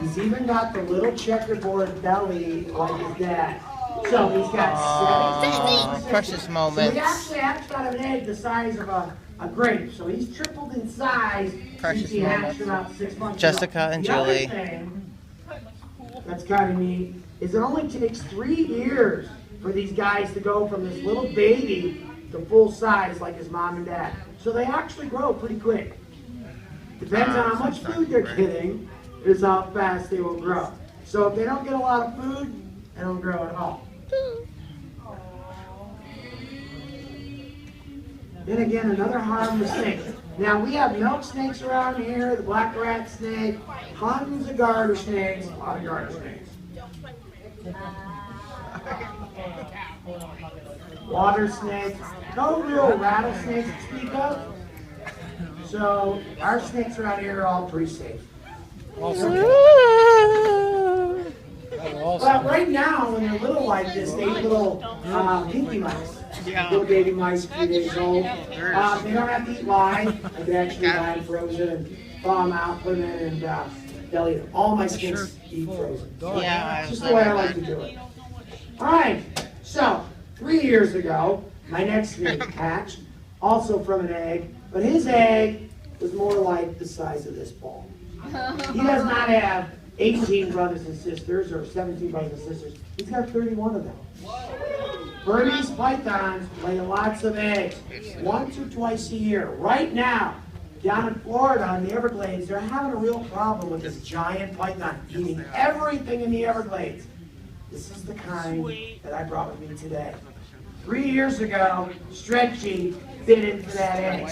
He's even got the little checkerboard belly like his dad. So he's got 7 precious So moments. he actually hatched out of an egg the size of a grape. So he's tripled in size Precious since he hatched moments. about 6 months Jessica ago. and The other Julie. thing that's kind of neat is it only takes 3 years for these guys to go from this little baby to full size like his mom and dad. So they actually grow pretty quick. Depends on how much food they're getting is how fast they will grow. So if they don't get a lot of food, they don't grow at all. Then again, another harmless snake. Now we have milk snakes around here, the black rat snake, tons of garter snakes, a lot of garter snakes. Water snakes, no real rattlesnakes to speak of. So our snakes around here are all pretty safe. But right now, when they're little like this, they eat little pinky mice. Little baby mice, 3 days old. They don't have to eat live. They actually buy them frozen and thaw them out, put them in, and they'll eat them. All my snakes eat frozen. Yeah, It's just the way I like to do it. All right, so 3 years ago, my next snake hatched, also from an egg, but his egg was more like the size of this ball. He does not have 18 brothers and sisters or 17 brothers and sisters. He's got 31 of them. Burmese pythons lay lots of eggs, once or twice a year. Right now, down in Florida in the Everglades, they're having a real problem with this giant python eating everything in the Everglades. This is the kind that I brought with me today. 3 years ago, Stretchy bit into that egg.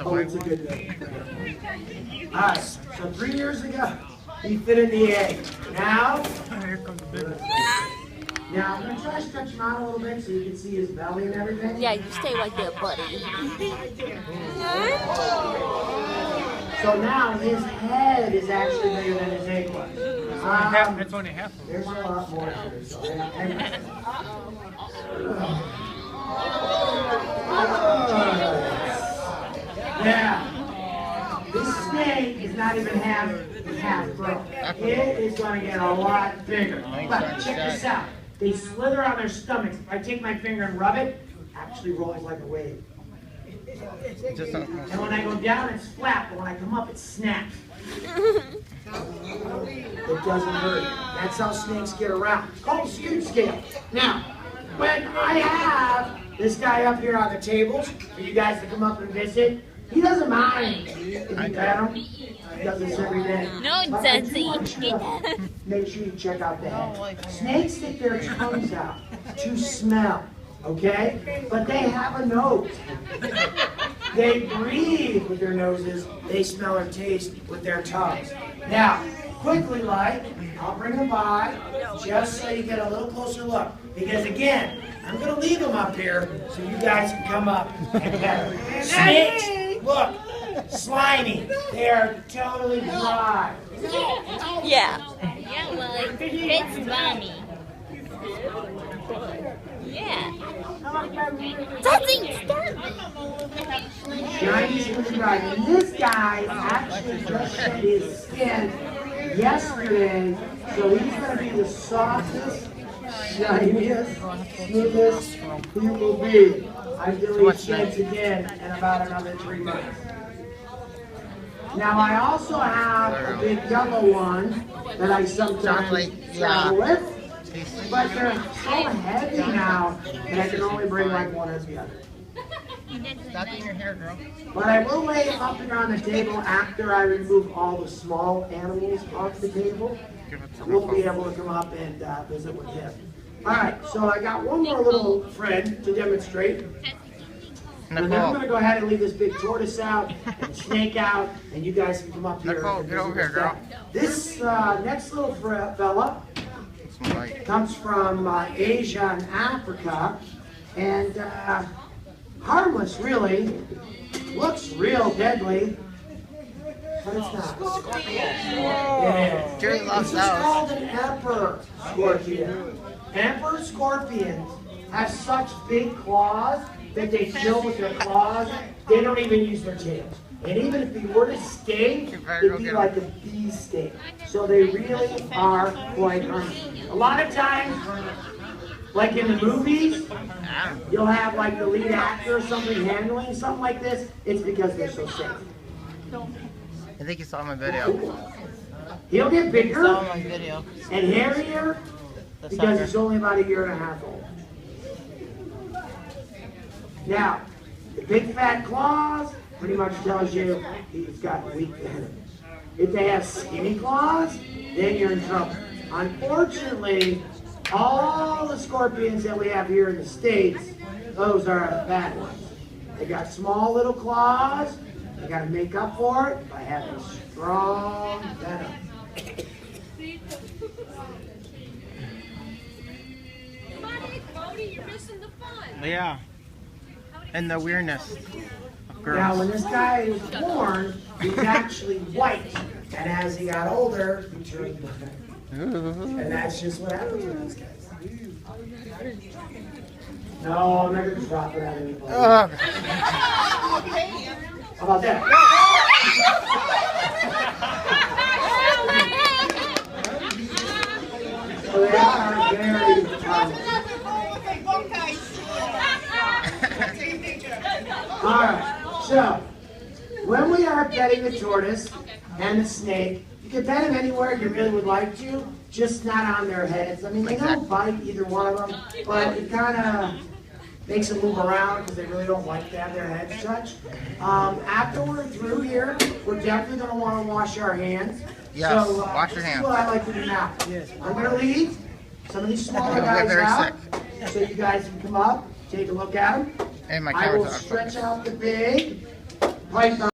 Oh, it's a good day. All right, so 3 years ago, he fit in the egg. Now I'm going to try to stretch him out a little bit so you can see his belly and everything. Yeah, you stay right there, buddy. So now his head is actually bigger than his egg was. It's only half. There's a lot more here. So yeah. This snake is not even half grown. It is going to get a lot bigger. But check this out. They slither on their stomachs. If I take my finger and rub it, it actually rolls like a wave. And when I go down, it's flat, but when I come up, it snaps. It doesn't hurt. That's how snakes get around. It's called a scoot scale. Now, when I have this guy up here on the tables for you guys to come up and visit, he doesn't mind if you pet him. He does this every day. No, it But I do doesn't. want you to make sure you check out the head. Snakes stick their tongues out to smell, okay? But they have a nose. They breathe with their noses. They smell or taste with their tongues. Now, quickly, I'll bring them by just so you get a little closer look. Because again, I'm going to leave them up here so you guys can come up and pet them. Snakes, look, slimy. They are totally dry. Yeah. Yeah, well, it's mommy. Yeah. Doesn't start. Shiny, smooth, dry. And this guy actually just shed his skin yesterday, so he's going to be the softest, shiniest, smoothest he will be until he sheds again in about another 3 months. Now I also have a big yellow one that I sometimes travel with, but they're so heavy now that I can only bring like one or the other. Stop in your hair, girl. But I will lay him up here on the table after I remove all the small animals off the table. We'll be able to come up and visit with him. All right, so I got one more little friend to demonstrate. And then I'm going to go ahead and leave this big tortoise out and snake out, and you guys can come up here. Nicole, and get over visit here, with girl. that. This next little fella comes from Asia and Africa, and harmless, really. Looks real deadly, but it's not. Yeah. Jerry loves This is those. called an emperor scorpion. Emperor scorpions have such big claws that they kill with their claws. They don't even use their tails. And even if he were to sting, it'd be like a bee sting. So they really are quite harmless. A lot of times, like in the movies, you'll have like the lead actor or something handling something like this. It's because they're so safe. I think you saw my video. He'll get bigger Saw my video. and hairier because he's only about 1.5 years old. Now, the big fat claws pretty much tells you he's got weak venom. If they have skinny claws, then you're in trouble. Unfortunately, all the scorpions that we have here in the States, those are the bad ones. They got small little claws. They got to make up for it by having strong venom. You're missing the fun. Yeah. And the weirdness of Now, girls. when this guy was born, he was actually white. And as he got older, he turned black. And that's just what happens with these guys. No, I'm not going to drop it on anybody. How about that? So they are very Alright, so when we are petting the tortoise and the snake, you can pet them anywhere you really would like to, just not on their heads. I mean, they don't bite either one of them, but it kind of makes them move around because they really don't like to have their heads touched. After we're through here, we're definitely going to want to wash our hands. Yes, So, wash your this hands. is what I like to do now. I'm going to leave some of these smaller We're guys very out, so you guys can come up, take a look at them. And my I will camera's off. stretch out the big python.